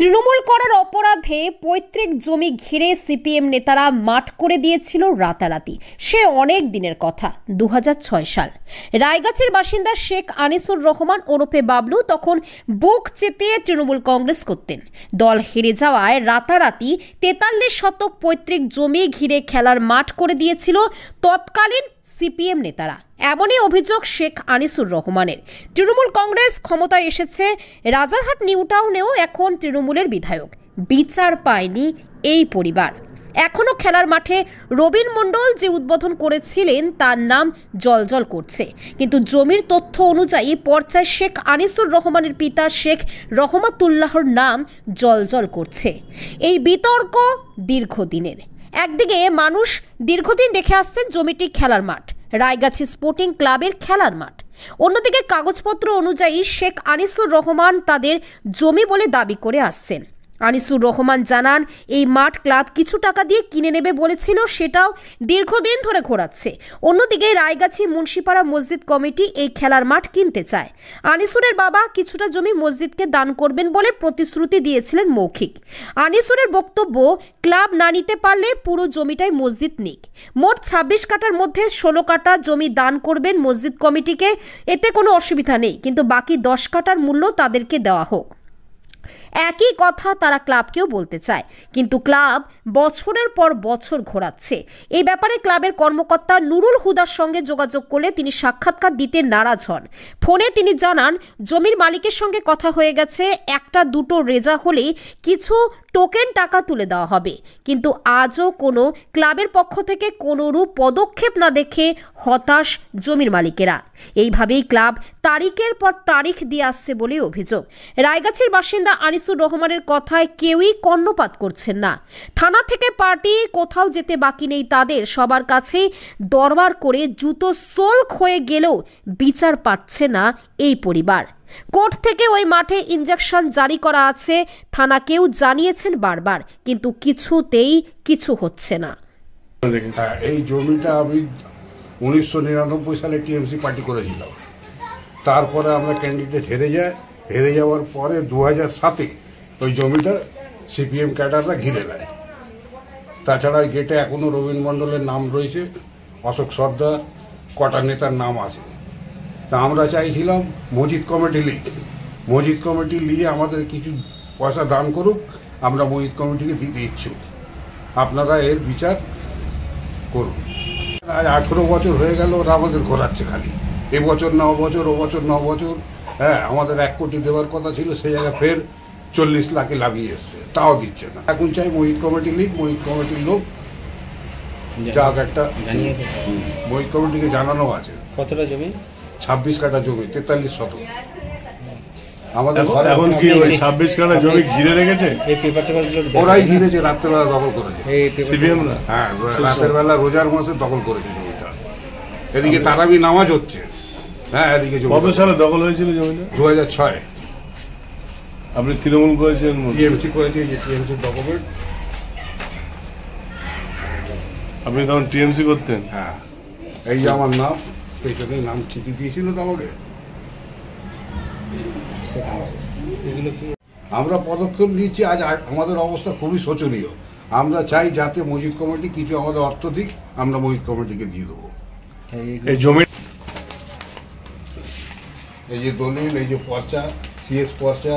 তৃণমূল করার অপরাধে পৈতৃক জমি ঘিরে সিপিএম নেতারা মাঠ করে দিয়েছিল রাতারাতি। সে অনেক দিনের কথা, 2006 সাল। রায়গাছির বাসিন্দা শেখ আনিসুর রহমান ওরফে বাবলু তখন বুক চেতিয়ে তৃণমূল কংগ্রেস করতেন। দল হেরে যাওয়ায় রাতারাতি 43 শতক পৈতৃক জমি ঘিরে খেলার মাঠ করে দিয়েছিল তৎকালীন সিপিএম নেতারা। এমনই অভিযোগ শেখ আনিসুর রহমানের। তৃণমূল কংগ্রেস ক্ষমতায় এসেছে, রাজারহাট নিউ টাউনেও এখন তৃণমূলের বিধায়ক। বিচার পায়নি এই পরিবার। এখনও খেলার মাঠে রবীন মণ্ডল যে উদ্বোধন করেছিলেন তার নাম জ্বলজ্বল করছে, কিন্তু জমির তথ্য অনুযায়ী পর্চায় শেখ আনিসুর রহমানের পিতা শেখ রহমাতুল্লাহর নাম জ্বলজ্বল করছে। এই বিতর্ক দীর্ঘদিনের। একদিকে মানুষ দীর্ঘদিন দেখে আসছেন জমিটি খেলার মাঠ, রায়গাছি স্পোর্টিং ক্লাবের খেলার মাঠ। অন্যদিকে কাগজপত্র অনুযায়ী শেখ আনিসুর রহমান তাদের জমি বলে দাবি করে আসছেন। আনিসুর রহমান জানান, এই মাঠ ক্লাব কিছু টাকা দিয়ে কিনে নেবে বলেছিল, সেটাও দীর্ঘদিন ধরে ঘোরাচ্ছে। অন্যদিকে রায়গাছি মুন্সিপাড়া মসজিদ কমিটি এই খেলার মাঠ কিনতে চায়। আনিসুরের বাবা কিছুটা জমি মসজিদকে দান করবেন বলে প্রতিশ্রুতি দিয়েছিলেন মৌখিক। আনিসুরের বক্তব্য, ক্লাব না নিতে পারলে পুরো জমিটাই মসজিদ নিক। মোট 26 কাঠার মধ্যে 16 কাঠা জমি দান করবেন মসজিদ কমিটিকে, এতে কোনো অসুবিধা নেই, কিন্তু বাকি 10 কাঠার মূল্য তাদেরকে দেওয়া হোক। একই কথা তারা ক্লাবকেও বলতে চায়, কিন্তু ক্লাব বছরের পর বছর ঘোরাচ্ছে। এই ব্যাপারে ক্লাবের কর্মকর্তা নুরুল হুদার সঙ্গে যোগাযোগ করলে তিনি সাক্ষাৎকার দিতে নারাজ হন। ফোনে তিনি জানান, জমির মালিকের সঙ্গে কথা হয়ে গেছে, একটা দুটো রেজা হলেই কিছু টোকেন টাকা তুলে দেওয়া হবে, কিন্তু আজও কোনো ক্লাবের পক্ষ থেকে কোনোরূপ পদক্ষেপ না দেখে হতাশ জমির মালিকেরা। এইভাবেই ক্লাব তারিখের পর তারিখ দিয়ে আসছে বলে অভিযোগ। রায়গাছির বাসিন্দা আনিসুর রহমানের কথায় কেউই কর্ণপাত করছেন না। থানা থেকে পার্টি কোথাও যেতে বাকি নেই তাদের। সবার কাছেই দরবার করে জুতো সোলক হয়ে গেলেও বিচার পাচ্ছে না এই পরিবার। কোর্ট থেকে ওই মাঠে ইনজাকশন জারি করা আছে, থানাকেও জানিয়েছেন বারবার, কিন্তু কিছুতেই কিছু হচ্ছে না। এই জমিটা আমি 1999 সালে টিএমসি পার্টি করেছিলাম। তারপরে আমরা ক্যান্ডিডেট হেরে যাওয়ার পরে 2007-এ ওই জমিটা সিপিএম ক্যাডাররা ঘিরে নেয়। তাছাড়া ওই গেটে এখনও রবীন মণ্ডলের নাম রয়েছে, অশোক সর্দার, কটা নেতার নাম আছে। তা আমরা চাইছিলাম মসজিদ কমিটি নিয়ে আমাদের কিছু পয়সা দান করুক, আমরা মসজিদ কমিটিকে দিতে ইচ্ছুক, আপনারা এর বিচার করুন। আজ 18 বছর হয়ে গেল, ওরা আমাদের ঘোরাচ্ছে খালি, এবছর না বছর, ও বছর না বছর। হ্যাঁ, আমাদের 1 কোটি দেওয়ার কথা ছিল, সেই জায়গায় ফের 40 লাখে লাভিয়ে এসছে, তাও দিচ্ছে না। এখন চাই মসজিদ কমিটি লিগ, মসজিদ কমিটির লোক যাক, একটা মসজিদ কমিটিকে জানানো আছে। কতটা জমি? 26 কাঠা জমি, 43 শতক। আমাদের এখন কি ওই 26 কাঠা জমি ঘিরে রেখেছে? ওরাই ঘিরেছে, রাত্রেবেলা দখল করেছে। হ্যাঁ, রাতের বেলা রোজার মাসে দখল করেছে জমিটা। এদিকে তারাবি নামাজ হচ্ছে। হ্যাঁ, এদিকে কত সালে দখল হয়েছিল জমিটা? 2006। আপনি তৃণমূল করেছেন? টিএমসি করেছে, যে টিএমসি ডকুমেন্ট। আপনি তখন টিএমসি করতেন? হ্যাঁ, এই যে আমার নাম, পেছনে নাম চিঠি দিয়েছিল তো আমাকে। আমরা পদক্ষেপ নিচ্ছি। আজ আমাদের অবস্থা খুবই শোচনীয়। আমরা চাই যাতে মসজিদ কমিটি কিছু আমাদের অর্থ দিক, আমরা মসজিদ কমিটিকে দিয়ে দেবো। এই জমি, এই যে দলিল, এই যে পর্চা, সিএস পর্চা,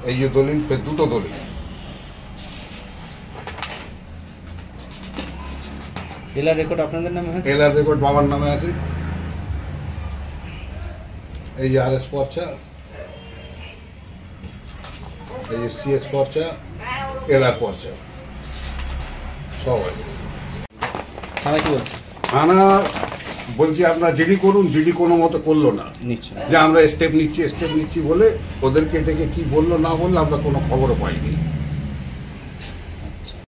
এই যে দলিল, ফের দুটো দলিল। এলআর রেকর্ড আপনাদের নামে আছে? এলআর রেকর্ড বাবার নামে আছে। এই যে আরএস পর্চা, এই যে সিএস পর্চা, এলআর পর্চা, সব আছে। থানা কি বলছে? থানা বলছি আপনারা জিডি করুন, জিডি কোনো মতো করলো না, যে আমরা স্টেপ নিচ্ছি বলে ওদেরকে ডেকে কি বললো না বললো আমরা কোনো খবরও পাইনি।